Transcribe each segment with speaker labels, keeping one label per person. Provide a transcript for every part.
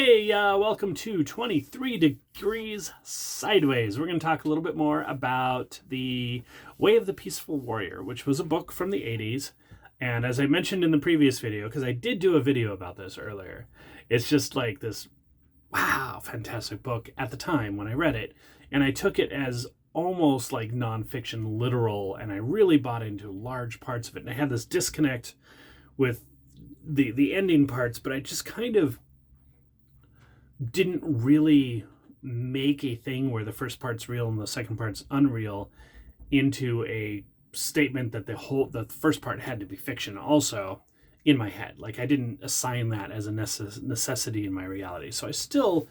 Speaker 1: Hey, welcome to 23 Degrees Sideways. We're going to talk a little bit more about The Way of the Peaceful Warrior, which was a book from the 80s. And as I mentioned in the previous video, because I did do a video about this earlier, it's just like this, wow, fantastic book at the time when I read it. And I took it as almost like nonfiction literal, and I really bought into large parts of it. And I had this disconnect with the ending parts, but I just kind of didn't really make a thing where the first part's real and the second part's unreal into a statement that the first part had to be fiction also in my head. Like, I didn't assign that as a necessity in my reality. So I still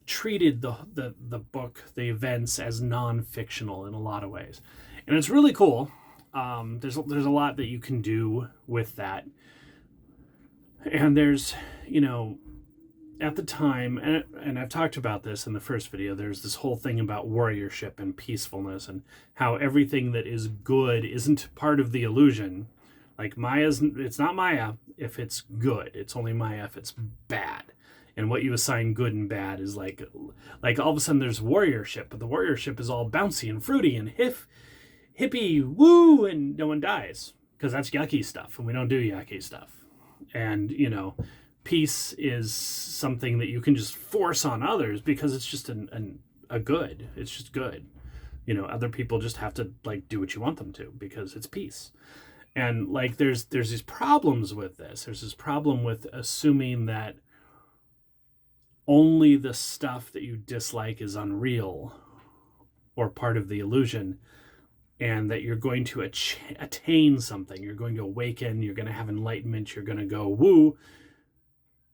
Speaker 1: treated the book, the events, as non-fictional in a lot of ways. And it's really cool. There's a lot that you can do with that. And there's, at the time, and I've talked about this in the first video, there's this whole thing about warriorship and peacefulness and how everything that is good isn't part of the illusion. Like, it's not Maya if it's good. It's only Maya if it's bad. And what you assign good and bad is like all of a sudden there's warriorship, but the warriorship is all bouncy and fruity and hippie, woo, and no one dies. Because that's yucky stuff, and we don't do yucky stuff. And, peace is something that you can just force on others because it's just a good. It's just good. Other people just have to do what you want them to because it's peace. And there's these problems with this. There's this problem with assuming that only the stuff that you dislike is unreal or part of the illusion, and that you're going to attain something. You're going to awaken. You're going to have enlightenment. You're going to go woo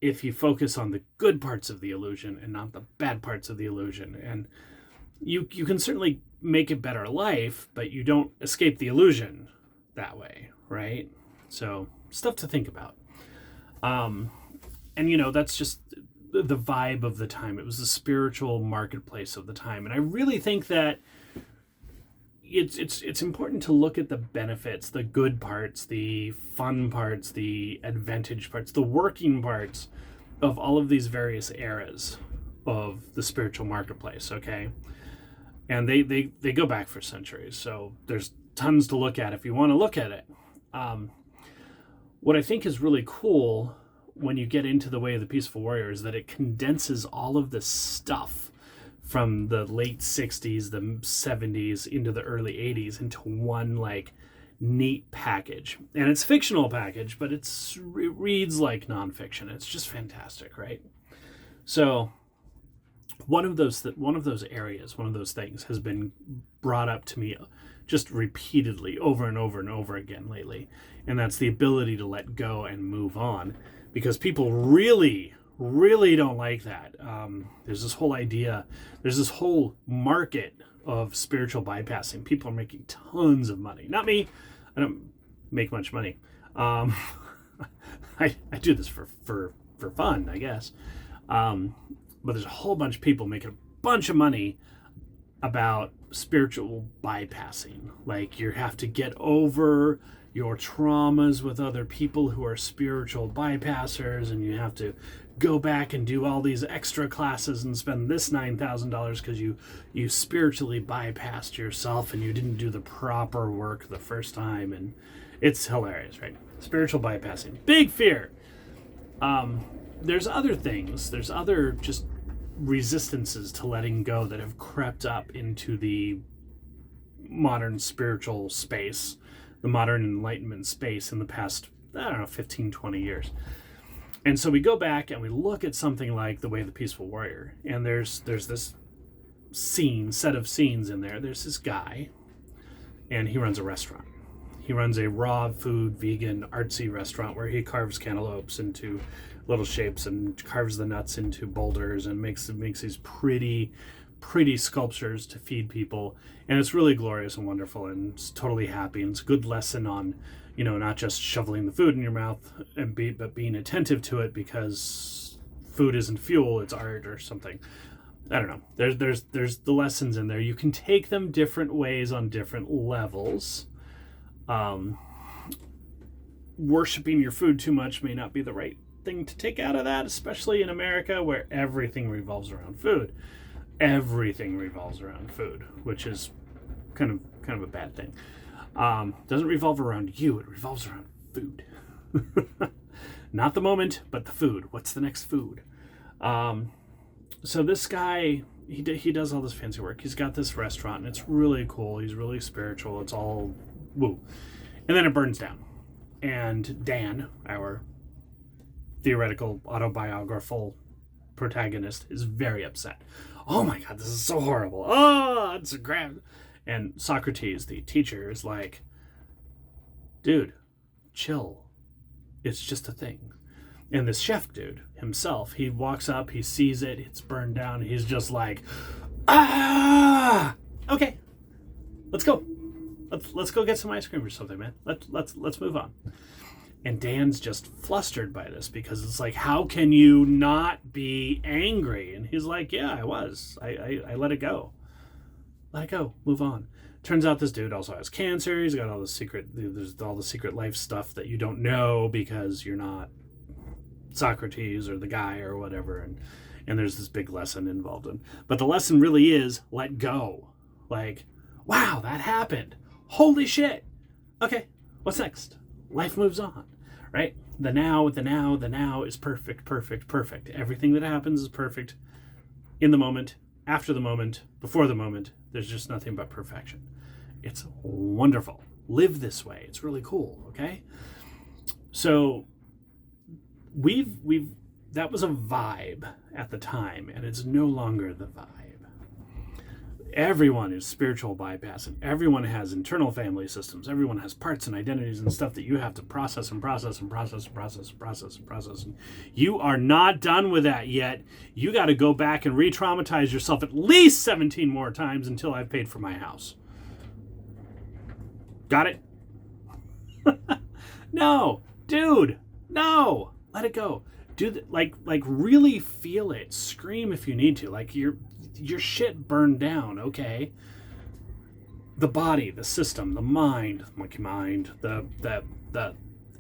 Speaker 1: if you focus on the good parts of the illusion and not the bad parts of the illusion. And you can certainly make a better life, but you don't escape the illusion that way, right? So, stuff to think about. And that's just the vibe of the time. It was the spiritual marketplace of the time. And I really think that it's important to look at the benefits, the good parts, the fun parts, the advantage parts, the working parts of all of these various eras of the spiritual marketplace, okay? And they go back for centuries, so there's tons to look at if you want to look at it. What I think is really cool when you get into The Way of the Peaceful Warrior is that it condenses all of this stuff from the late 60s, the 70s, into the early 80s into one neat package. And it's a fictional package, but it reads like nonfiction. It's just fantastic, right? So one of those areas, one of those things has been brought up to me just repeatedly over and over and over again lately. And that's the ability to let go and move on, because people really don't like that. There's this whole market of spiritual bypassing. People are making tons of money. Not me. I don't make much money. I do this for fun, I guess. But there's a whole bunch of people making a bunch of money about spiritual bypassing. Like, you have to get over your traumas with other people who are spiritual bypassers, and you have to go back and do all these extra classes and spend this $9,000 because you spiritually bypassed yourself and you didn't do the proper work the first time. And it's hilarious, right? Spiritual bypassing, big fear. There's other things. There's other just resistances to letting go that have crept up into the modern spiritual space, the modern enlightenment space in the past, 15, 20 years. And so we go back and we look at something like The Way of the Peaceful Warrior, and there's this set of scenes in there. There's this guy, and he runs a restaurant. He runs a raw food, vegan, artsy restaurant where he carves cantaloupes into little shapes and carves the nuts into boulders and makes these pretty sculptures to feed people. And it's really glorious and wonderful, and it's totally happy. And it's a good lesson on, not just shoveling the food in your mouth but being attentive to it, because food isn't fuel, it's art or something. I don't know. There's the lessons in there. You can take them different ways on different levels. Worshipping your food too much may not be the right thing to take out of that, especially in America where everything revolves around food. Everything revolves around food, which is kind of a bad thing. Doesn't revolve around you, it revolves around food. Not the moment, but the food. What's the next food? So this guy, he does all this fancy work. He's got this restaurant, and it's really cool. He's really spiritual. It's all woo. And then it burns down. And Dan, our theoretical autobiographical protagonist, is very upset. Oh my God, this is so horrible. Oh, it's a grand. And Socrates, the teacher, is like, dude, chill. It's just a thing. And this chef dude himself, he walks up, he sees it, it's burned down. He's just like, okay, let's go. Let's go get some ice cream or something, man. Let's move on. And Dan's just flustered by this because it's like, how can you not be angry? And he's like, yeah, I was. I let it go. Let it go. Move on. Turns out this dude also has cancer. He's got all there's all the secret life stuff that you don't know because you're not Socrates or the guy or whatever. And there's this big lesson involved in. But the lesson really is let go. Like, wow, that happened. Holy shit. Okay, what's next? Life moves on, right? The now is perfect. Everything that happens is perfect in the moment, after the moment, before the moment. There's just nothing but perfection. It's wonderful. Live this way. It's really cool, okay? So that was a vibe at the time, and it's no longer the vibe. Everyone is spiritual bypass, and everyone has internal family systems. Everyone has parts and identities and stuff that you have to process. And you are not done with that yet. You got to go back and re-traumatize yourself at least 17 more times until I've paid for my house. Got it? No, dude, no. Let it go. Like really feel it. Scream if you need to. Like your shit burned down, okay? The body, the system, the mind, monkey mind, the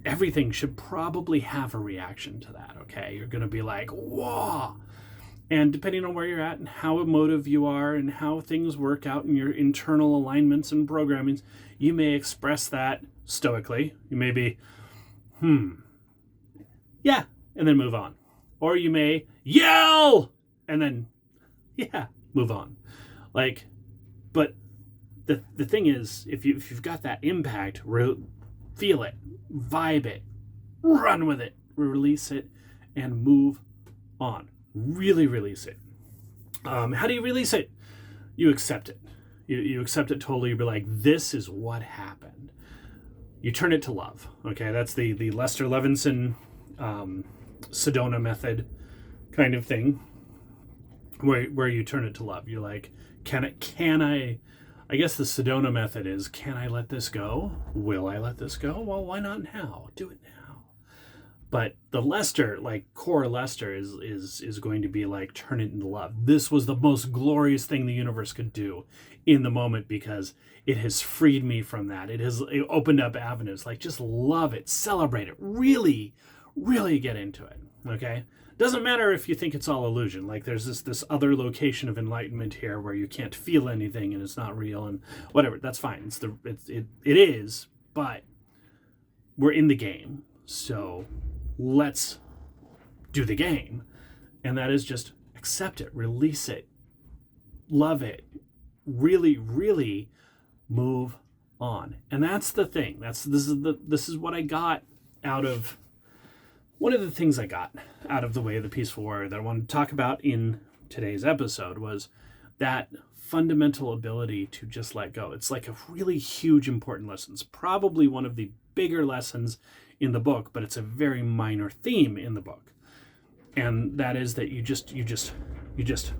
Speaker 1: everything should probably have a reaction to that, okay? You're gonna be like, whoa. And depending on where you're at and how emotive you are and how things work out in your internal alignments and programmings, you may express that stoically. You may be, yeah, and then move on. Or you may yell and then, yeah, move on. Like, but the thing is, if you've got that impact, feel it, vibe it, run with it, release it, and move on. Really release it. How do you release it? You accept it. You accept it totally. You be like, this is what happened. You turn it to love. Okay, that's the Lester Levinson Sedona method kind of thing, where you turn it to love. You're like, can I guess the Sedona method is, can I let this go? Will I let this go? Well, why not now? Do it now. But the Lester, like core Lester, is going to be like, turn it into love. This was the most glorious thing the universe could do in the moment because it has freed me from that. It opened up avenues. Like, just love it, celebrate it, really, really get into it. Okay? Doesn't matter if you think it's all illusion. Like, there's this other location of enlightenment here where you can't feel anything and it's not real and whatever. That's fine. It is, but we're in the game, so let's do the game. And that is just accept it, release it, love it, really, really move on. And that's the thing. This is what I got out of one of the things I got out of The Way of the Peaceful Warrior that I wanted to talk about in today's episode was that fundamental ability to just let go. It's like a really huge, important lesson. It's probably one of the bigger lessons in the book, but it's a very minor theme in the book. And that is that you just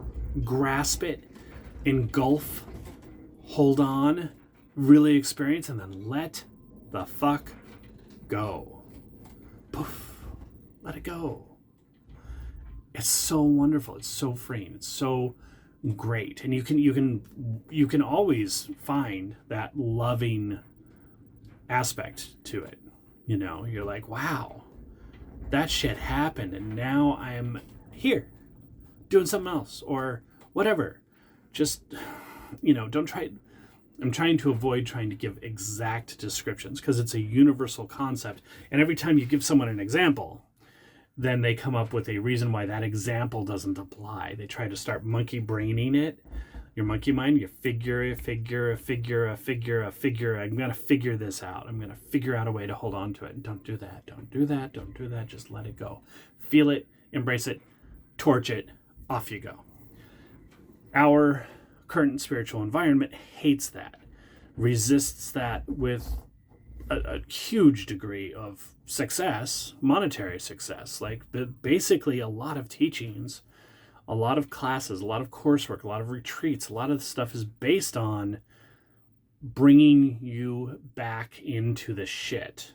Speaker 1: grasp it, engulf, hold on, really experience, and then let the fuck go. Poof. Let it go. It's so wonderful. It's so freeing. It's so great. And you can always find that loving aspect to it. You know, you're like, wow, that shit happened, and now I'm here doing something else or whatever. Just, don't try. I'm trying to avoid trying to give exact descriptions because it's a universal concept. And every time you give someone an example, then they come up with a reason why that example doesn't apply. They try to start monkey braining it. Your monkey mind, you figure. I'm going to figure this out. I'm going to figure out a way to hold on to it. Don't do that. Just let it go. Feel it, embrace it, torch it, off you go. Our current spiritual environment hates that, resists that with a huge degree of success, monetary success. Like basically a lot of teachings, a lot of classes, a lot of coursework, a lot of retreats, a lot of the stuff is based on bringing you back into the shit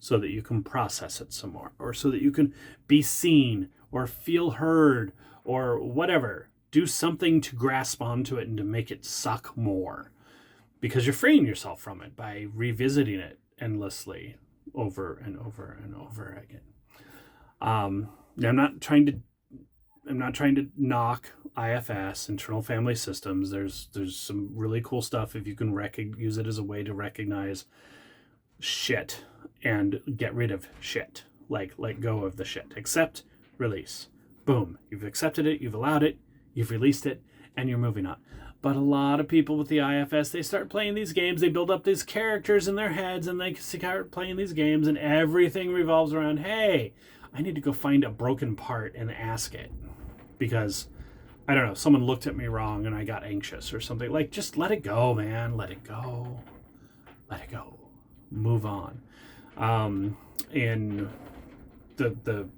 Speaker 1: so that you can process it some more, or so that you can be seen or feel heard or whatever. Do something to grasp onto it and to make it suck more, because you're freeing yourself from it by revisiting it endlessly over and over and over again. I'm not trying to knock IFS, internal family systems. There's some really cool stuff if you can use it as a way to recognize shit and get rid of shit. Like let go of the shit. Accept, release. Boom. You've accepted it, you've allowed it, you've released it, and you're moving on. But a lot of people with the IFS, they start playing these games, they build up these characters in their heads, and they start playing these games, and everything revolves around, hey, I need to go find a broken part and ask it. Because, I don't know, someone looked at me wrong and I got anxious or something. Like, just let it go, man. Let it go. Let it go. Move on. In the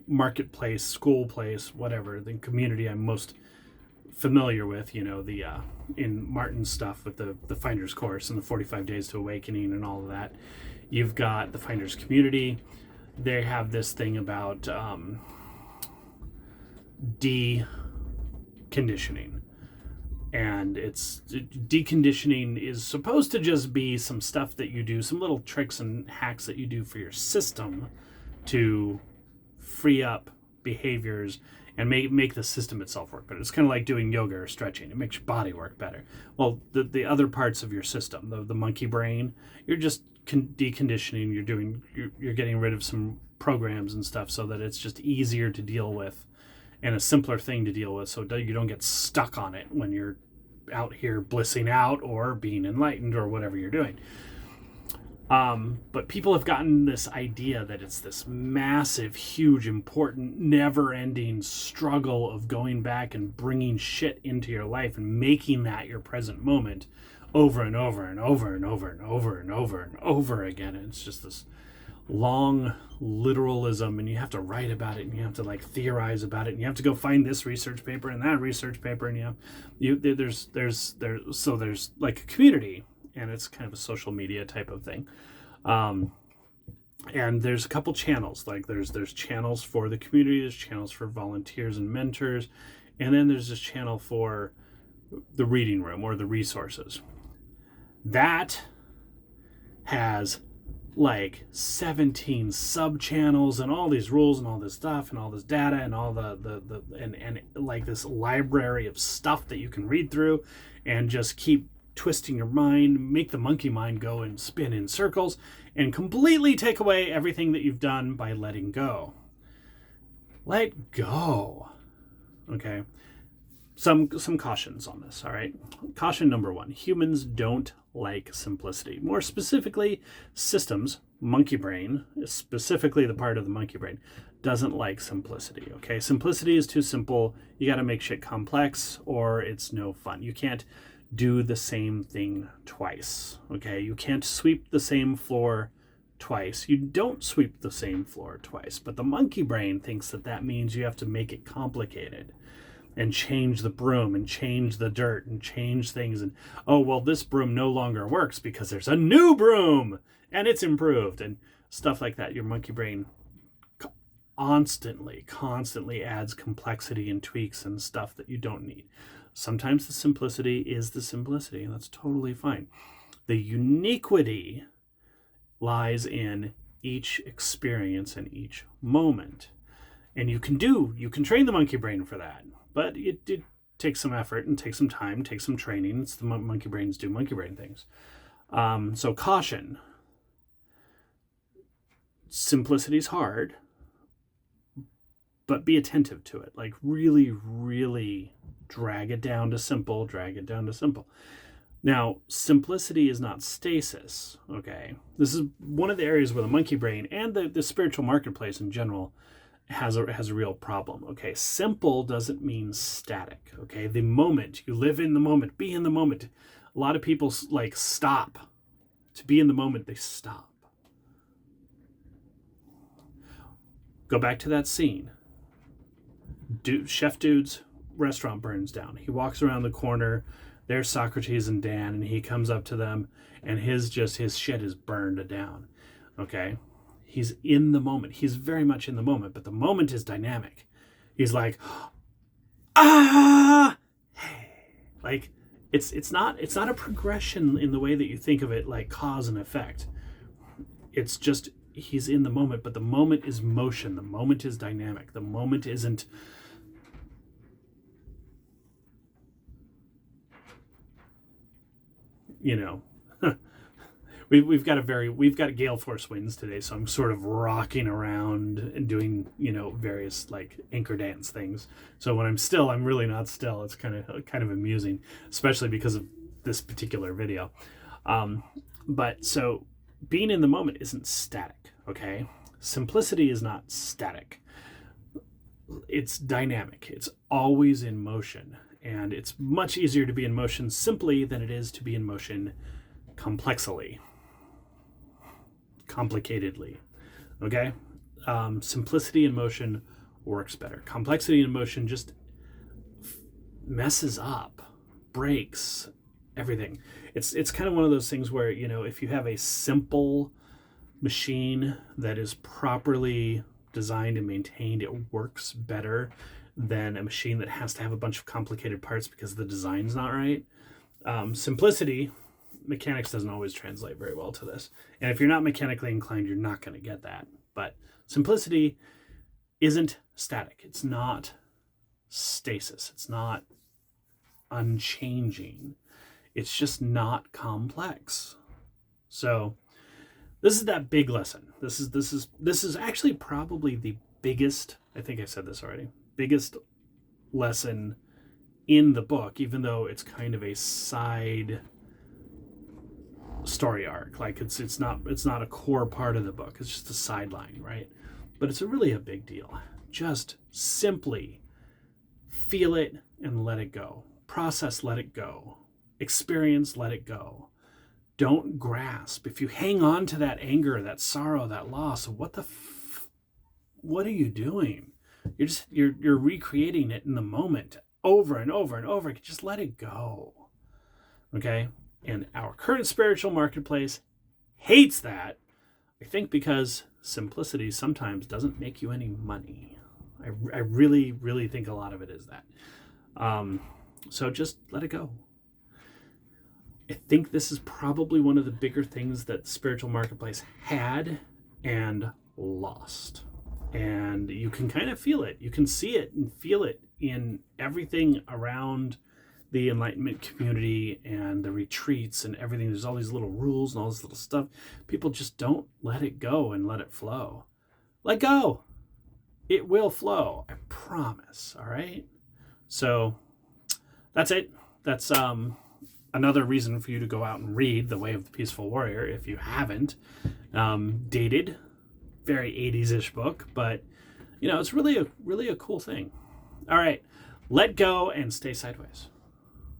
Speaker 1: marketplace, school place, whatever, the community I'm most familiar with, in Martin's stuff with the Finders course and the 45 Days to Awakening and all of that, you've got the Finders community. They have this thing about deconditioning. And it's deconditioning is supposed to just be some stuff that you do, some little tricks and hacks that you do for your system to free up behaviors and make the system itself work better. It's kind of like doing yoga or stretching. It makes your body work better. Well, the other parts of your system, the monkey brain, you're just deconditioning. You're getting rid of some programs and stuff so that it's just easier to deal with and a simpler thing to deal with, so you don't get stuck on it when you're out here blissing out or being enlightened or whatever you're doing. But people have gotten this idea that it's this massive, huge, important, never-ending struggle of going back and bringing shit into your life and making that your present moment over and over and over and over and over and over and over again. And it's just this long literalism, and you have to write about it, and you have to theorize about it, and you have to go find this research paper and that research paper, and there's like a community, and it's kind of a social media type of thing. And there's a couple channels, like there's channels for the community, there's channels for volunteers and mentors, and then there's this channel for the reading room or the resources. That has 17 sub channels and all these rules and all this stuff and all this data and all and this library of stuff that you can read through and just keep twisting your mind, make the monkey mind go and spin in circles and completely take away everything that you've done by letting go. Let go. Okay. Some cautions on this, all right? Caution number 1, humans don't like simplicity. More specifically, systems, monkey brain, specifically the part of the monkey brain, doesn't like simplicity, okay? Simplicity is too simple. You got to make shit complex or it's no fun. You can't do the same thing twice, okay? You can't sweep the same floor twice. You don't sweep the same floor twice, but the monkey brain thinks that means you have to make it complicated and change the broom and change the dirt and change things. And, oh, well, this broom no longer works because there's a new broom and it's improved and stuff like that. Your monkey brain constantly adds complexity and tweaks and stuff that you don't need. Sometimes the simplicity is the simplicity, and that's totally fine. The uniquity lies in each experience and each moment. And you can train the monkey brain for that, but it takes some effort and takes some time, takes some training. It's the monkey brains do monkey brain things. So caution. Simplicity is hard, but be attentive to it. Like really, really drag it down to simple, Now, simplicity is not stasis, okay? This is one of the areas where the monkey brain and the spiritual marketplace in general has a real problem, okay? Simple doesn't mean static, okay? The moment, you live in the moment, be in the moment. A lot of people like stop. To be in the moment, they stop. Go back to that scene. Chef Dude's restaurant burns down. He walks around the corner. There's Socrates and Dan, and he comes up to them, and his shit is burned down. Okay? He's in the moment. He's very much in the moment, but the moment is dynamic. He's like, ah, like it's not a progression in the way that you think of it, like cause and effect. It's just he's in the moment, but the moment is motion. The moment is dynamic. The moment isn't. We've got gale force winds today, so I'm sort of rocking around and doing various like anchor dance things. So when I'm still, I'm really not still. It's kind of amusing, especially because of this particular video. But so being in the moment isn't static. Okay, simplicity is not static. It's dynamic. It's always in motion. And it's much easier to be in motion simply than it is to be in motion completely. Okay? Simplicity in motion works better. Complexity in motion just messes up, breaks everything. It's kind of one of those things where, if you have a simple machine that is properly designed and maintained, it works better than a machine that has to have a bunch of complicated parts because the design's not right. Simplicity, mechanics doesn't always translate very well to this. And if you're not mechanically inclined, you're not going to get that. But simplicity isn't static. It's not stasis. It's not unchanging. It's just not complex. So this is that big lesson. This is actually probably the biggest, I think I said this already, biggest lesson in the book, even though it's kind of a side story arc. Like it's not a core part of the book. It's just a sideline, right? But it's really a big deal. Just simply feel it and let it go. Process, let it go. Experience, let it go. Don't grasp. If you hang on to that anger, that sorrow, that loss, what are you doing? You're recreating it in the moment over and over and over. Just let it go. Okay? And our current spiritual marketplace hates that. I think because simplicity sometimes doesn't make you any money. I really, really think a lot of it is that. So just let it go. I think this is probably one of the bigger things that the spiritual marketplace had and lost. And you can kind of feel it. You can see it and feel it in everything around the Enlightenment community and the retreats and everything. There's all these little rules and all this little stuff. People just don't let it go and let it flow. Let go. It will flow. I promise. All right? So that's it. That's another reason for you to go out and read The Way of the Peaceful Warrior if you haven't. Dated, very 80s-ish book, but it's really a cool thing. All right, let go and stay sideways.